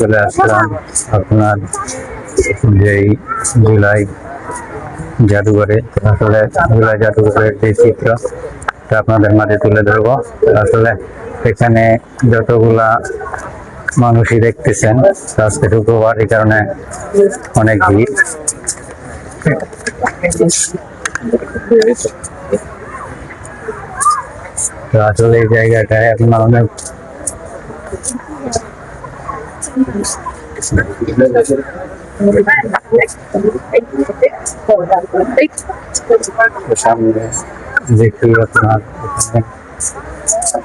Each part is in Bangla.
চলে আসলাম আপনার যেই জুলাই জাদুঘরে। আসলে জুলাই জাদুঘরের যে চিত্র আপনাদের মাঝে তুলে ধরবো। আসলে এখানে যতগুলা মানুষই দেখতেছেন আজকে শুক্রবার, এই কারণে অনেক ভিড়। তো আসলে এই জায়গাটায় আপনার অনেক সামনে দেখি আপনার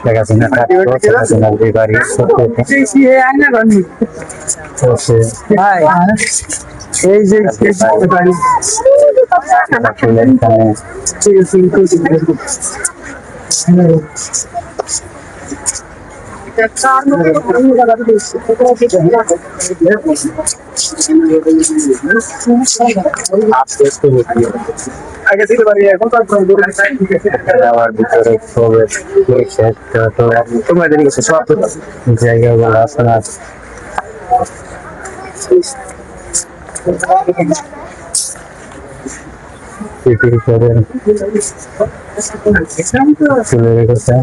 শেখ হাসিনা যে বাড়ি এই যে জায়গাগুলো আপনার তুলে রেখেছে।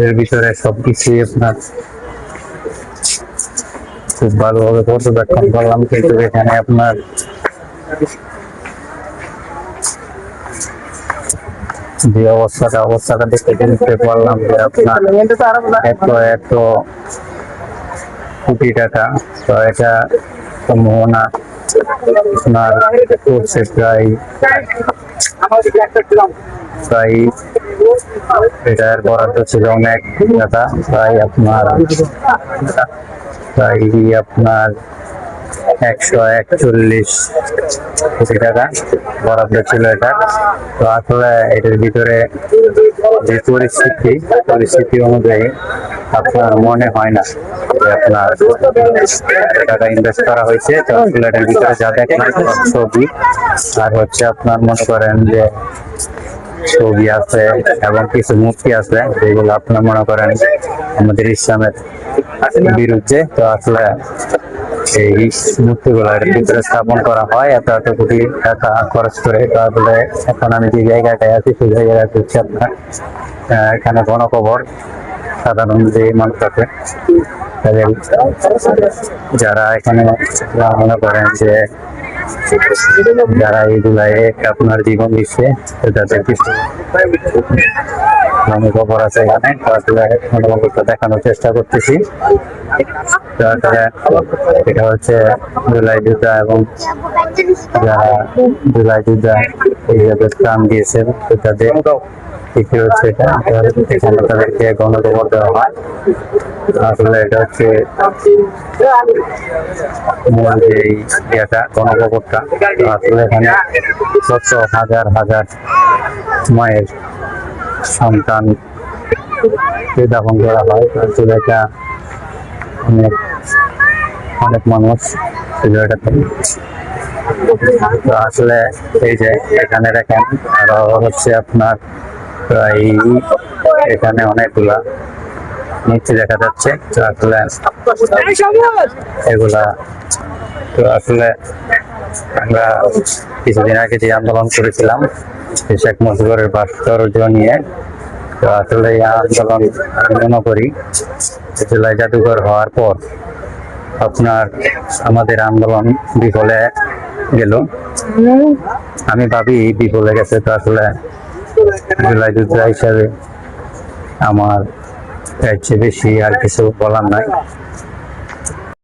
এর ভিতরে সবকিছুই আপনার খুব ভালোভাবে পর্যবেক্ষণ করলাম, কিন্তু এখানে আপনার যে অবস্থাটা দেখতে পারলাম যে আপনার এত কোটি টাকা, তো এটা সম্ভাবনা আপনার করছে প্রায় এটার বরাদ্দ ছিল অনেক টাকা, প্রায় আপনার 141 কোটি টাকা বরাদ্দ ছিল এটা। তো আসলে এটার ভিতরে যে পরিস্থিতি অনুযায়ী আপনার মনে হয় না যে আপনার টাকা ইনভেস্ট করা হয়েছে। তো আসলে এটার ভিতরে যা দেখলাম ছবি আর হচ্ছে আপনার মনে করেন যে ছবি আছে এবং কিছু মূর্তি আছে যেগুলো আপনার মনে করেন আমাদের ইসলামের বিরুদ্ধে। তো আসলে এই মূর্তিগুলোর ভিতরে স্থাপন করা হয় এত কোটি টাকা খরচ করে। তো আসলে এখন আমি যে জায়গাটায় আছি সেই জায়গায় হচ্ছে আপনার এখানে গণকবর, সাধারণ যে মানুষ আছে তাদের যারা এখানে মনে করেন যে যারা এইগুলাই আপনার জীবন দিচ্ছে তাদের কিছু খবর আছে এখানে। আসলে দেখানোর চেষ্টা করতেছি। এটা হচ্ছে জুলাই যোদ্ধা এবং যারা জুলাই যোদ্ধা এইভাবে প্রাণ দিয়েছেন তাদের হচ্ছে এটা। এখানে তাদেরকে গণকবর দেওয়া হয়। আসলে এটা হচ্ছে মূল যে ইয়েটা গণকবরটা। আসলে এখানে হাজার হাজার মায়ের সন্তান দাফন করা হয়। আসলে এটা অনেক মানুষ জায়গাটাতে। তো আসলে এই যে এখানে দেখেন আরো হচ্ছে আপনার প্রায় এখানে অনেকগুলা নিচে দেখা যাচ্ছে। তো আসলে এগুলা তো আসলে আমরা কিছুদিন আগে যে আন্দোলন করেছিলাম শেখ মুজিবুরের ভাস্কর্য নিয়ে, তো আসলে এই আন্দোলন মনে করি জুলাই জাদুঘর হওয়ার পর আপনার আমাদের আন্দোলন বিফলে গেল। আমি ভাবি বিফলে গেছে। তো আসলে জুলাই যোদ্ধা হিসাবে আমার এর চেয়ে বেশি আর কিছু বলার নাই।